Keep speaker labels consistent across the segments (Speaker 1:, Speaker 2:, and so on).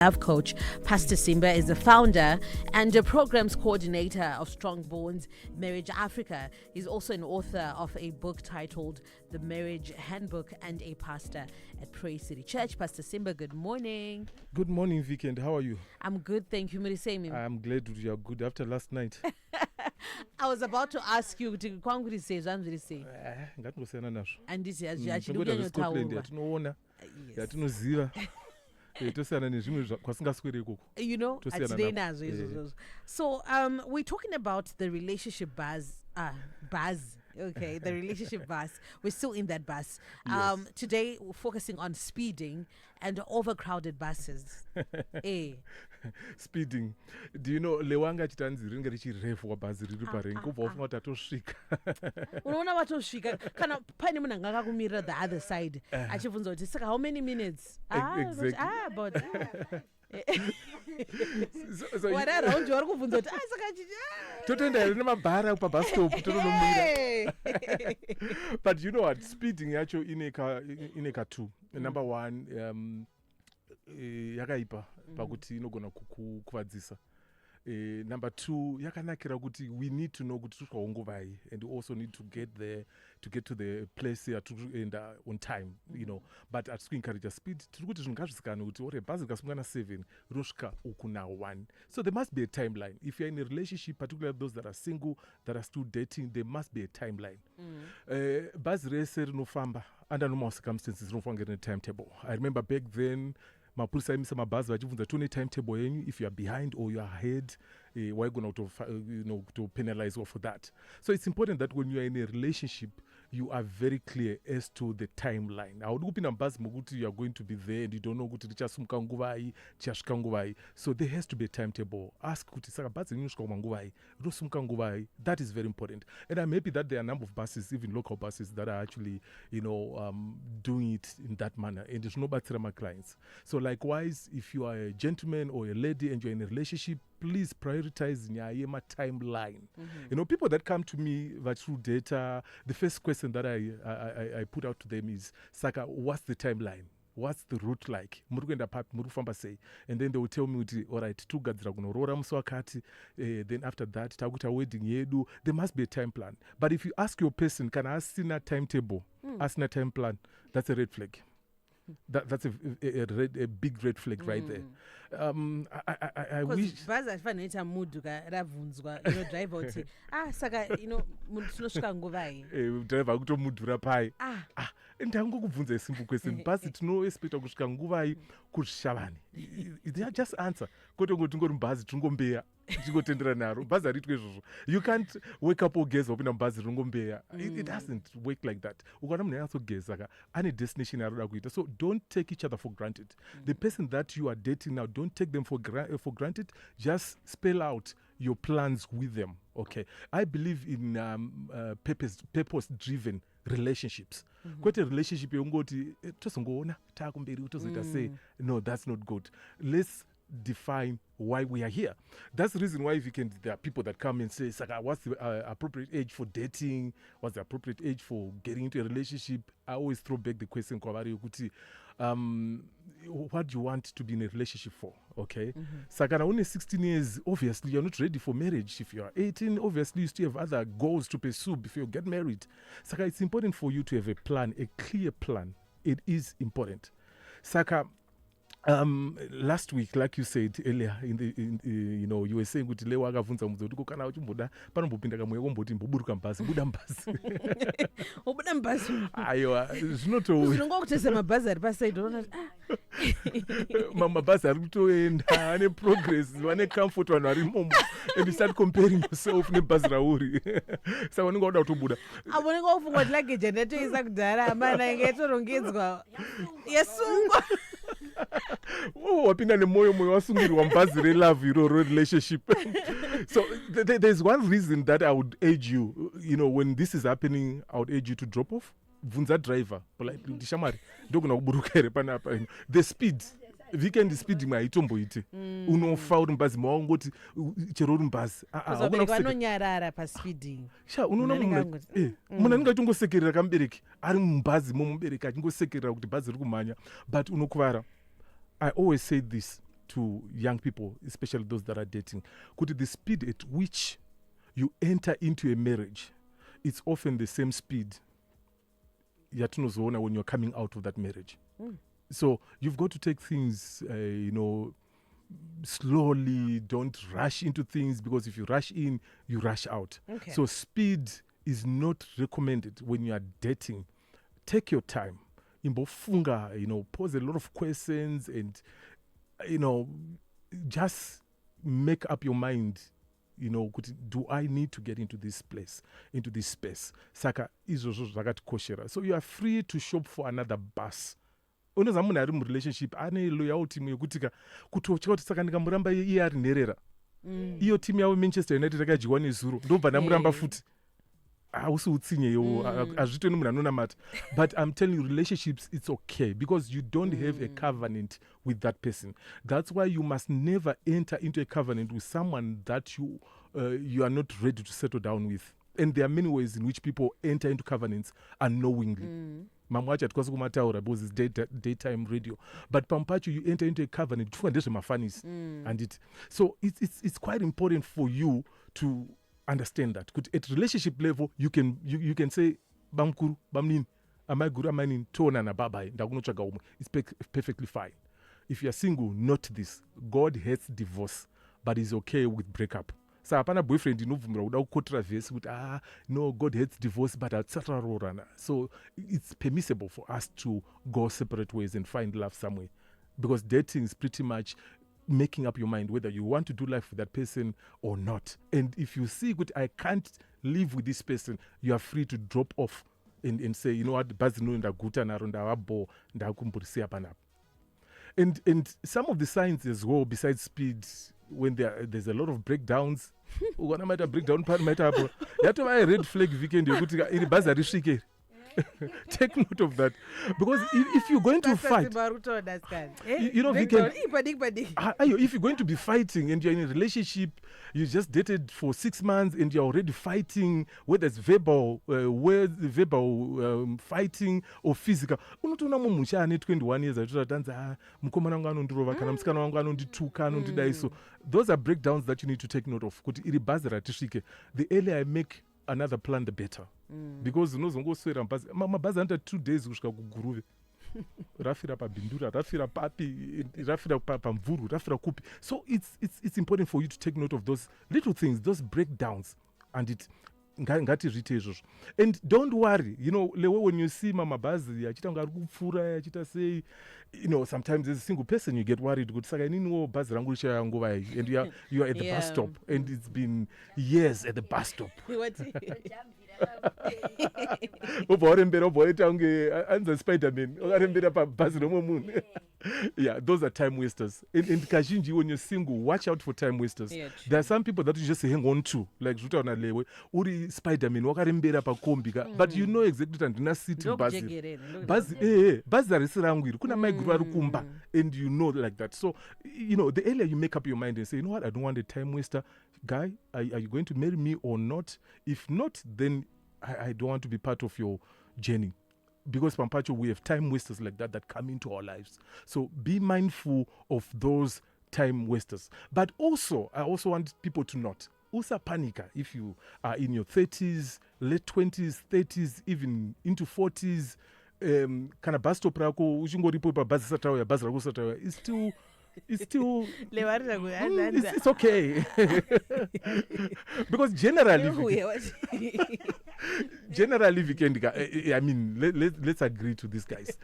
Speaker 1: Love coach. Pastor Simba is the founder and the programs coordinator of Strong Bonds Marriage Africa. He's also an author of a book titled The Marriage Handbook and a pastor at Praise City Church. Pastor Simba, good morning.
Speaker 2: Good morning, Vicky, and how are you?
Speaker 1: I'm good, thank you. Murisemi.
Speaker 2: I'm glad you are good after last night.
Speaker 1: I was about to ask you to kwanguri say zvanzviri sei.
Speaker 2: Ngatingosiyana nazvo.
Speaker 1: Andisi
Speaker 2: Ngoda zveScotland yatinoona, yatinoziva. Tosiyana nezvimwe kwasingaswere ikoko.
Speaker 1: You know, today nazo izvo. So, we're talking about the relationship buzz. Okay, the relationship bus. We're still in that bus.
Speaker 2: Yes.
Speaker 1: Today, we're focusing on speeding and overcrowded buses.
Speaker 2: Speeding. Do you know, lewanga chitanzi ringe richirefu wa bhazi riri parengi kubva ufunga kuti atosvika.
Speaker 1: Unoona vatosvika kana pane munhu anga akakumirira the other side achibvunza kuti saka how many minutes?
Speaker 2: Exactly.
Speaker 1: But wararound vari kubvunza kuti saka
Speaker 2: totoenda here nemabhara pabus stop totonomira. But you know what, speeding yacho ineka two. Number one, yakaipa pakuti inogona kukuvadzisa. Number two, yakanakira kuti we need to know kuti tusvika and we also need to get there, to get to the place here and on time, you know. But at school encourage speed. Tiri kuti zvinhu ngazvizikanwe kuti ore bhazi rikasungana na 7 rinosvika uku na 1. So there must be a timeline. If you're in a relationship, particularly those that are single, that are still dating, there must be a timeline. Bhazi rese rinofamba under normal circumstances rinofanga rine timetable. I remember back then mapurisa aimisa mabhazi vachibvunza tone timetable yenyu, if you are behind or you are ahead, why going to penalize for that. So it's important that when you are in a relationship, you are very clear as to the timeline. Audi kupinda mubhazi mokuti you are going to be there and you don't know kuti richasumuka nguvai, richasvika nguvai. So there has to be a timetable. Ask kuti saka bhazi rinosvika nguvai, rinosumuka nguvai. That is very important. And I'm happy that there are a number of buses, even local buses, that are actually, doing it in that manner. And there's no batsira my clients. So likewise, if you are a gentleman or a lady and you're in a relationship, please prioritize nyayema timeline. You know, people that come to me through data, the first question that I put out to them is, Saka, what's the timeline? What's the route like? Say, and then they will tell me, all right, then after that, takuta wedding yedu. There must be a time plan. But if you ask your person, can I see a timetable? Ask a time plan. That's a red flag. That's a big red flag right there. I wish
Speaker 1: bhazi afanira mood rabvunzwa driver uti saka tinosvika nguvai
Speaker 2: driver kutomudhura pai ndangokubvunza simple question bhazi tinoexpecta kusvika nguvai kuzvishavani. Just answer kotongoti ngori mubhazi tingombeya tingotendera naro bhazi haritwe izvozvo. You can't wake up ogeza upinda mubhazi ringombeya. It doesn't work like that. Ukaona munhu anyatsogeza ka ane destination yaroda kuita. So don't take each other for granted. The person that you are dating now, don't take them for granted. Just spell out your plans with them. Okay, I believe in purpose-driven relationships. Quite a relationship yongoti tosongoona takumberi utozoita say no, that's not good. Let's define why we are here. That's the reason why there are people that come and say, Saka, what's the appropriate age for dating? What's the appropriate age for getting into a relationship? I always throw back the question, what do you want to be in a relationship for? Okay. Saka, only 16 years, obviously you're not ready for marriage. If you are 18, obviously you still have other goals to pursue before you get married. Saka, it's important for you to have a plan, a clear plan. It is important. Saka, last week, like you said earlier, you were saying kuti lewa akavunza mudzi kuti kana uchimboda panombopinda kamweya komboti mboburuka mubhazi buda mubhazi aiwa
Speaker 1: zvinonga kutesa mabhazi ari pasaidi unoona
Speaker 2: mabhazi ari kutoenda ane progress vane comfort vanhu vari imomo and you start comparing yourself nebhazi rauri saka unenge wauda kutobuda
Speaker 1: unenge wafunga kuti luggage andatoisa kudhara amana inge yatorongedzwa yasungwa
Speaker 2: wapinda nemoyo wasungirwa mubhazi relove iroro relationship. So there's one reason that I would urge you, when this is happening, I would urge you to drop off. Bvunza driver politely ndishamari ndogona kuburuka here panapa. The speed weekend speed maitomboite unofa uri mubhazi mawangoti chero uri mubhazi
Speaker 1: vanonyarara paspeeding
Speaker 2: unoona munhu anenge achingosekerera kamubereki ari mubhazi momubereki achingosekerera kuti bhazi riri kumhanya but unokuvara. I always say this to young people, especially those that are dating, could the speed at which you enter into a marriage, it's often the same speed when you're coming out of that marriage. So you've got to take things, slowly. Don't rush into things, because if you rush in, you rush out.
Speaker 1: Okay.
Speaker 2: So speed is not recommended when you are dating. Take your time. Imbofunga, pose a lot of questions and, just make up your mind. Do I need to get into this place, into this space? Saka izvozvo zvakatikoshera. So you are free to shop for another bus. Unoza munhu ari murelationship ane loyalty yekutika kutotya kuti saka ndikamuramba iye ari nherera. Iyo timu yavo Manchester United yakadyiwa nezuro ndobva ndamuramba futi. Hausi utsinye hazvitoni munhu anonamata. But I'm telling you, relationships, it's okay, because you don't have a covenant with that person. That's why you must never enter into a covenant with someone that you are not ready to settle down with. And there are many ways in which people enter into covenants unknowingly. Mamwe acho hatikwanisi kumataura because it's daytime radio. But pampacho, you enter into a covenant and it. So it's quite important for you to understand that. At relationship level, you can say bamkuru bamnini amai guru amai tona na babai ndakunotsvaga umwe. It's perfectly fine. If you're single, note this: God hates divorce, but is okay with breakup. So hapana boyfriend inovhumira kuda kukotera vhesi kuti no, God hates divorce, but atsararorana. So it's permissible for us to go separate ways and find love somewhere, because dating is pretty much making up your mind whether you want to do life with that person or not. And if you see good, I can't live with this person, you are free to drop off and say, you know what, Bhazi no ndaguta naro ndawabo ndakumburisia panapa. And some of the signs as well, besides speed, when there's a lot of breakdowns, ukona maita breakdown pari maita apo yatova red flag weekend yokuti iri bhazi harisvike. Take note of that, because if you're going to fight, if you're going to be fighting and you're in a relationship, you just dated for 6 months and you're already fighting, whether it's verbal fighting or physical. Unotoona mumusha ane 21 years atotanza mukomana wangu anondirova kana musikana wangu anondituka anondidai. So those are breakdowns that you need to take note of. Kuti iri bhazi ratisvike, the earlier I make another plan, the better. Because unozongoswera mabhazi anoita 2 days kusvika kuguruve, rafira pabhindura, rafira papi, rafira pamvuru, rafira kupi. So it's important for you to take note of those little things, those breakdowns, and it ngatiziite izvozvo. And don't worry, lewe when you see mabhazi achita kunge ari kupfuura achita sei, sometimes as a single person you get worried kuti saka ininiwo bhazi rangu richaya nguva iyi, and you are at the bus stop and it's been years at the bus stop. Obva warembera obva waita kunge anza Spider-Man wakarembera pabhazi romwe munhu. Yeah, those are time wasters. And kazhinji, when you're single, watch out for time wasters. Yeah, there are some people that you just hang on to, like Zutaona Lewe, uri Spider-Man wakarembera pakombika, but you know exactly that ndina seat bhazi harisi rangu iri kuna mai guru ari kumba, and you know like that. So the earlier you make up your mind and say, you know what, I don't want a time waster. Guy, are you going to marry me or not? If not, then I don't want to be part of your journey. Because Pampacho, we have time wasters like that come into our lives. So be mindful of those time wasters. But also, I also want people to note, usa panika if you are in your 30s, late 20s, 30s, even into 40s. Kana bus stop rako uchingoripo pa bus satauya, bus rako satauya, it's still it's okay. Because generally weekend, I mean, let's agree to these guys.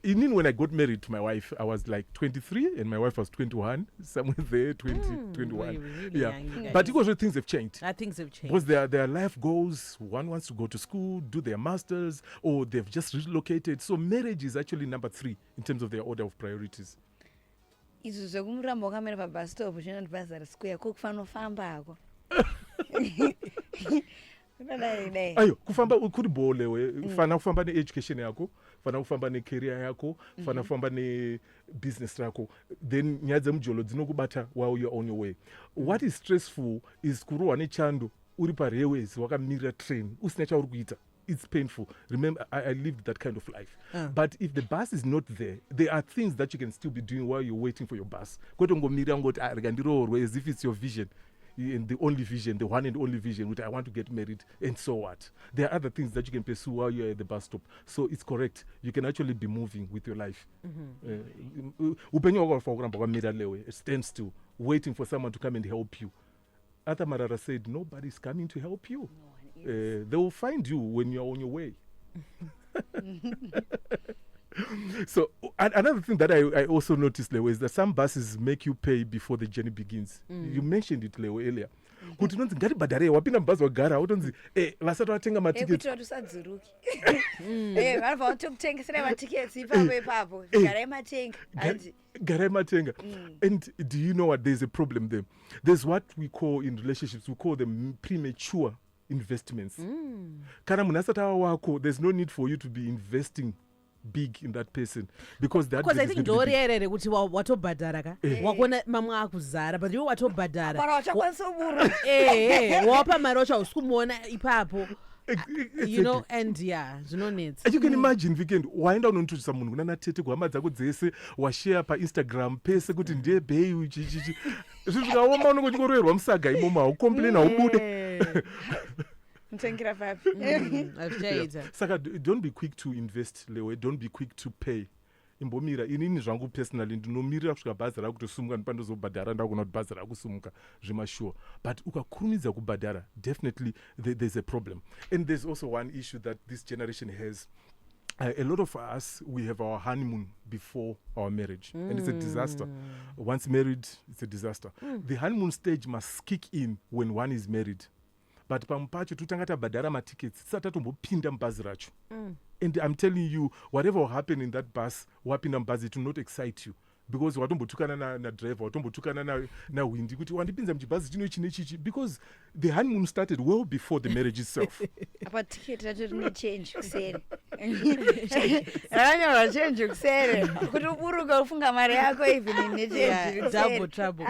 Speaker 2: When I got married to my wife, I was like 23 and my wife was 21, somewhere there, 21.
Speaker 1: Really
Speaker 2: yeah.
Speaker 1: young,
Speaker 2: But because things have changed.
Speaker 1: Things have changed.
Speaker 2: Because their life goals, one wants to go to school, do their masters, or they've just relocated. So marriage is actually number 3 in terms of their order of priorities.
Speaker 3: Izvo zvekumuramba wakamira pabus stop zvino bhazi harisikuya kokufamba ako.
Speaker 2: Ayo kufamba kuri bolewe, fana kufamba ne education yako, fana kufamba ne career yako, fana kufamba ne business yako, then nyaya dzemujolo dzinokubata while you're on your way. What is stressful is kurohwa nechando uri pareways wakamirira train usina chauri kuita. it's painful. Remember, I lived that kind of life. But if the bus is not there, there are things that you can still be doing while you're waiting for your bus. As if it's your vision. And the only vision, the one and only vision, which I want to get married, and so what? There are other things that you can pursue while you're at the bus stop. So it's correct. You can actually be moving with your life. Stand still, waiting for someone to come and help you. Ata Marara said, nobody's coming to help you. They will find you when you're on your way. So another thing that I also noticed, Leo, is that some buses make you pay before the journey begins. You mentioned it, Leo, earlier. Kuti unonzi ngatibhadhare wapinda mubhazi wagara utonzi vasati vatenga matiketi
Speaker 3: kuti usadziruki vanobva kutokutengesera matiketi ipapo ipapo garai matenga
Speaker 2: garai matenga. And do you know what? There's a problem there. There's what we call in relationships, we call them premature investments. Kana munhu asati ava wako, there's no need for you to be investing big in that person because I
Speaker 1: think ndori erere kuti watobhadhara ka wakona mamwe akuzara but iwe watobhadhara wapa mari wacho usikumuona ipapo. You know, and zvinonetsa.
Speaker 2: You can imagine weekend waenda unonotuzisa munhu kuna natete kuhama dzako dzese washare paInstagram pese kuti ndiye bhei chichichi zvikakaoma unongochingoroerwa musaga imomo haucomplain haubude. Saka don't be quick to invest, Lewe. Don't be quick to pay. Imbomira inini zvangu personally ndinomirira kusvika bhazi rakutosumuka ndipandozobhadhara ndakuna kuti bhazi rakusumuka zvemasure. But ukakurumidza kubhadhara, definitely there's a problem. And there's also one issue that this generation has. A lot of us, we have our honeymoon before our marriage. And it's a disaster. Once married, it's a disaster. The honeymoon stage must kick in when one is married. But pamupacho tutanga tabhadhara matickets tisati tatombopinda mubhazi racho. And I'm telling you, whatever will happen in that bus, wapinda mubhazi, it will not excite you. Because watombotukana na driver, watombotukana na windi kuti wandipinza mchibhazi chino ichi nechichi, because the honeymoon started well before the marriage itself.
Speaker 3: Apa ticket racho rine change kusere. Ranyorwa change kusere. Kuti uburuka ufunga mari yako even ine change.
Speaker 1: Double trouble.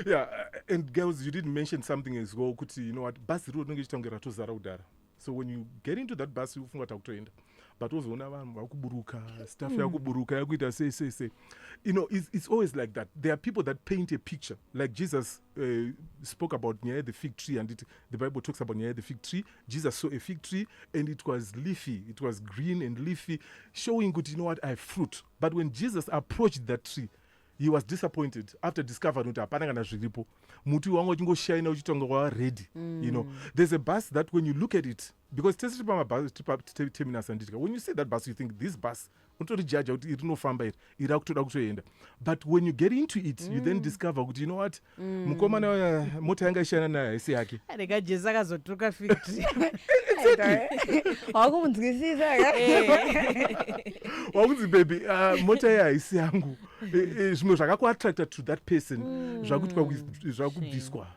Speaker 2: Yeah, and girls, you did mention something as well, kuti, you know what, basi ro nonge chitangera tozara udara. So when you get into that bus, you funga takutoenda. But also wakuburuka, stuff yakuburuka, yakuita say. You know, it's always like that. There are people that paint a picture. Like Jesus spoke about near the fig tree, and the Bible talks about near the fig tree. Jesus saw a fig tree, and it was leafy. It was green and leafy, showing good, you know what, I have fruit. But when Jesus approached that tree, he was disappointed after discovering that muti wangu chingoshaina uchitonga ready. You know, there's a bus that when you look at it, because when you see that bus, you think this bus, but when you get into it, you then discover, you know what, mota yanga ishana na isi yake. Wakuzi baby, mota ya isi yangu. Zvako attracted to that person. Zvakubviswa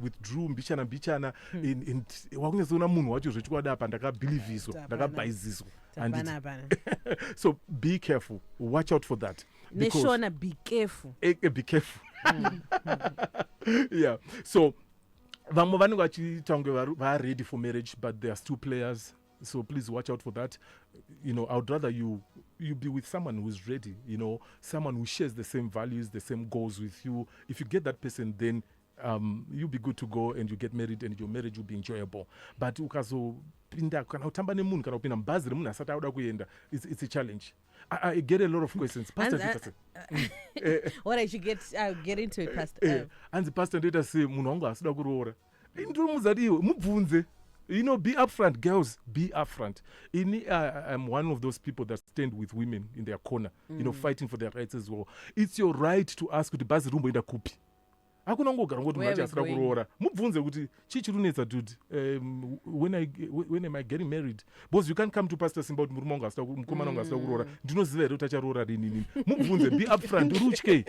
Speaker 2: withdrew mbichana in wakunyazona munhu wacho zvichikwada apa ndakabhilivhiswa ndakabhaiziswa. So be careful. Watch out for that.
Speaker 1: Neshona, be careful.
Speaker 2: Be careful. Yeah. So vamwe vanenge vachitanga vare ready for marriage, but they are still players. So please watch out for that. You know, I would rather you be with someone who's ready, you know, someone who shares the same values, the same goals with you. If you get that person, then you'll be good to go and you get married and your marriage will be enjoyable. But ukazopinda kana utamba nemunhu kana kupinda mubhazi remunhu asati auda kuenda, it's a challenge. I get a lot of questions. Pastor
Speaker 1: what I should get into it, Pastor.
Speaker 2: And the pastor data say munhu wangu asida kuroora. Ndinomuudza iwe mubvunze. You know, be upfront, girls. Be upfront. I'm one of those people that stand with women in their corner, you know, fighting for their rights as well. It's your right to ask kuti bhazi rumboenda kupi. Hakuna ngogara ngoti mwachi asira kuroora. Mubvunze kuti chichirunetsa dude. When am I getting married? Because you can't come to Pastor Simba kuti murume wangu asira mukomana wangu asira kuroora. Ndinoziva here kuti acharoora rini. Mubvunze, be upfront. Urutye.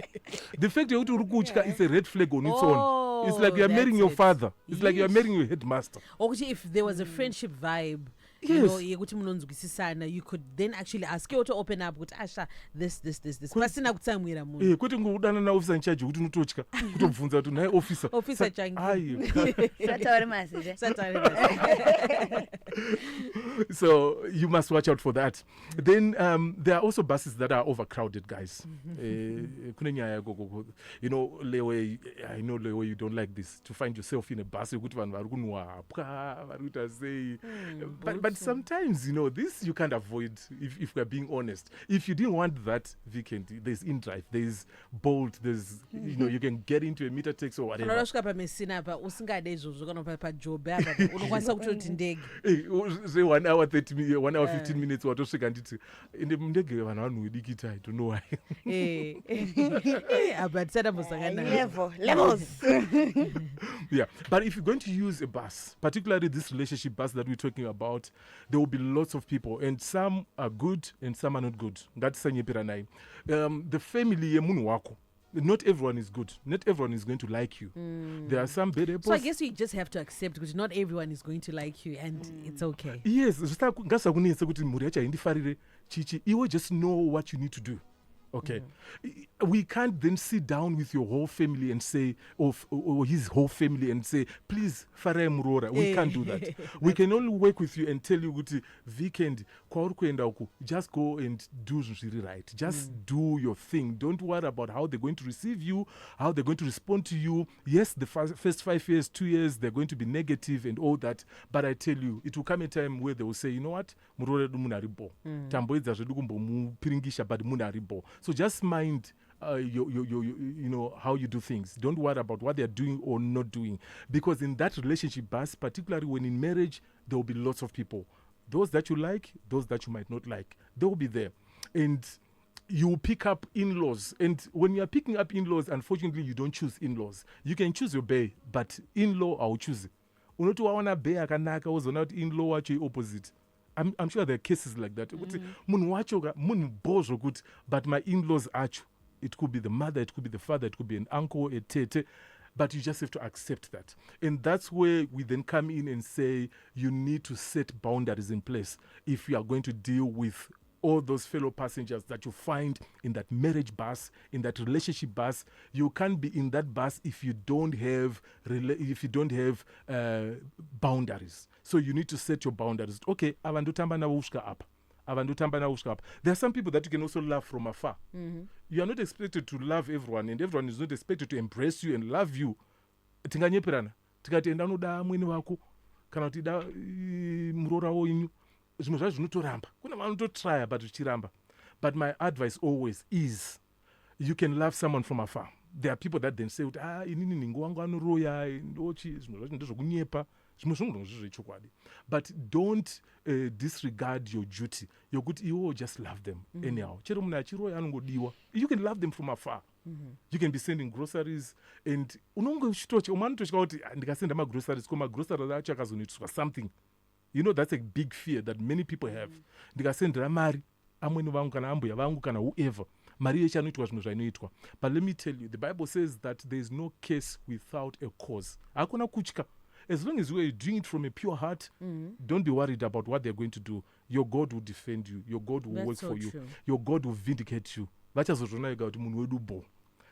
Speaker 2: The fact that uri kutya is a red flag on its own. It's like you are marrying your father. It's like you are marrying your headmaster.
Speaker 1: Or if there was a friendship vibe, you know,
Speaker 2: Yes.
Speaker 1: yekuti munonzwisisana, you could then actually ask you to open up kuti asha this pasina kutsamwira munhu.
Speaker 2: Kuti ngudana na officer in charge kuti unototya kutobvunza kuti naye officer
Speaker 1: changi.
Speaker 3: Satauri mazije.
Speaker 2: So you must watch out for that. Then there are also buses that are overcrowded, guys. Kune nyaya gogo. You know, Lewe, I know Lewe, you don't like this. To find yourself in a bus, you say. But sometimes, you know, this you can't avoid if we're being honest. If you didn't want that weekend, there's InDrive, there's Bolt, there's, you know, you can get into a meter taxi or whatever.
Speaker 1: Unosvika pamesina pa usingade izvozvo kana pa job unokwanisa kutoti ndege.
Speaker 2: Say 1 hour 30 minutes, 1 hour 15 minutes watosvika nditi ende ndege vanhu vanodikita, I don't know why.
Speaker 1: But
Speaker 3: Levels.
Speaker 2: Yeah, but if you're going to use a bus, particularly this relationship bus that we're talking about, there will be lots of people, and some are good and some are not good. That's the family yemunhu wako. Not everyone is good. Not everyone is going to like you. There are some bad apples.
Speaker 1: So I guess you just have to accept because not everyone is going to like you, and it's okay.
Speaker 2: Yes, you just know what you need to do. Okay. We can't then sit down with your whole family and say, or his whole family and say, please, Farai Murora. We can't do that. We can only work with you and tell you, weekend, just go and do really right. Just do your thing. Don't worry about how they're going to receive you, how they're going to respond to you. Yes, the first 5 years, 2 years, they're going to be negative and all that. But I tell you, it will come a time where they will say, you know what? Murora du munaribo. Tamboidza zvedu kumbo mupiringisha but munaribo. So just mind you know how you do things. Don't worry about what they're doing or not doing. Because in that relationship bus, particularly when in marriage, there will be lots of people. Those that you like, those that you might not like. They will be there. And you will pick up in-laws. And when you are picking up in-laws, unfortunately, you don't choose in-laws. You can choose your bay, but in-law, I'll choose. Unoti wawana bay akanaka ozona kuti in-law wacho opposite. I'm sure there are cases like that. But my in-laws achu. It could be the mother, it could be the father, it could be an uncle, a tete. But you just have to accept that. And that's where we then come in and say you need to set boundaries in place if you are going to deal with all those fellow passengers that you find in that marriage bus, in that relationship bus. You can't be in that bus if you don't have boundaries. So you need to set your boundaries. Okay, avandotamba na ushka up. There are some people that you can also love from afar. You are not expected to love everyone, and everyone is not expected to embrace you and love you. Tinganyeperana. Tikati enda unoda mwini wako. Kana kuti da murora wenyu. Zvimwe zvacho zvinotoramba. Kuna vanototry but zvichiramba. But my advice always is you can love someone from afar. There are people that then say, inini ningu wangu anoroya, ndochi, zvimwe zvacho ndezvokunyepa. But don't disregard your duty. You're good, you just love them anyhow. You can love them from afar. You can be sending groceries and something. You know, that's a big fear that many people have. Whoever. But let me tell you, the Bible says that there is no case without a cause. As long as you are doing it from a pure heart, don't be worried about what they're going to do. Your God will defend you. Your God will work for you. Your God will vindicate you.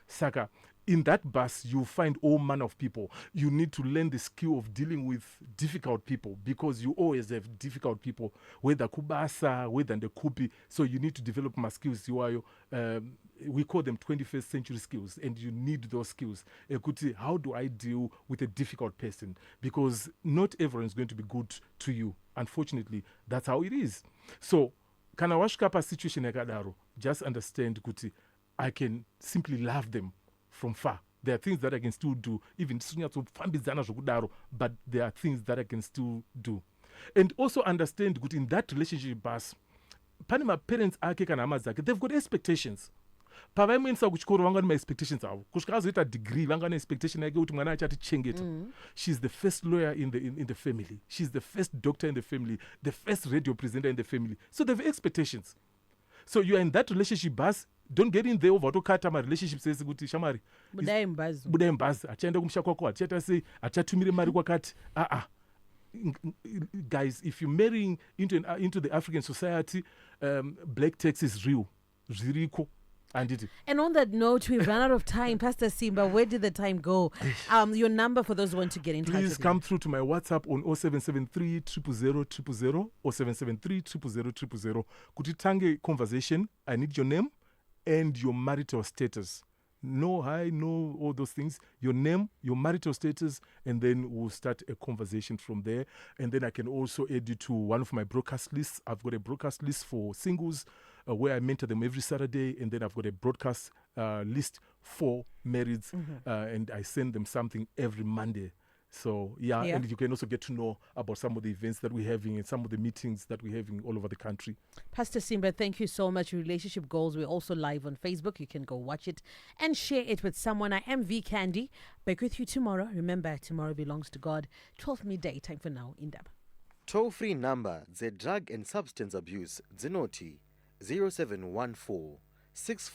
Speaker 2: Saka, in that bus, you find all manner of people. You need to learn the skill of dealing with difficult people because you always have difficult people, whether kubasa, whether the kupi. So you need to develop my skills. We call them 21st century skills, and you need those skills. How do I deal with a difficult person? Because not everyone is going to be good to you. Unfortunately, that's how it is. So, kana washkapa situation yakadaro, just understand kuti, I can simply love them from far. There are things that I can still do, even but there are things that I can still do. And also understand kuti in that relationship bus, panima parents ake kana amazake, they've got expectations. Pavaimwensa kuchikoro vanga ne expectations avo. Kusvika azoita degree vanga ne expectation yake kuti mwana achatichengeta. She's the first lawyer in the family. She's the first doctor in the family, the first radio presenter in the family. So they have expectations. So you are in that relationship bus. Don't get in there over to kata my relationship says kuti shamari. Budai mbazi. Achaenda kumsha kwako, achata say achatumire mari kwakati. guys, if you're marrying into the African society, black tax is real. Ziriko.
Speaker 1: And on that note, we've run out of time. Pastor Simba, where did the time go? Your number for those who want to get in touch with you.
Speaker 2: Please come through to my WhatsApp on 0773 000 000 or 773 000 000. Could you tange conversation? I need your name and your marital status. No, hi, no, all those things. Your name, your marital status, and then we'll start a conversation from there. And then I can also add you to one of my broadcast lists. I've got a broadcast list for singles where I mentor them every Saturday, and then I've got a broadcast list for marrieds, and I send them something every Monday. So, yeah, and you can also get to know about some of the events that we're having and some of the meetings that we're having all over the country.
Speaker 1: Pastor Simba, thank you so much. Relationship Goals, we're also live on Facebook. You can go watch it and share it with someone. I am V Candy. Back with you tomorrow. Remember, tomorrow belongs to God. 12 midday, time for now. Indaba.
Speaker 4: Toll-free number, the drug and substance abuse, Zinoti, 0714 6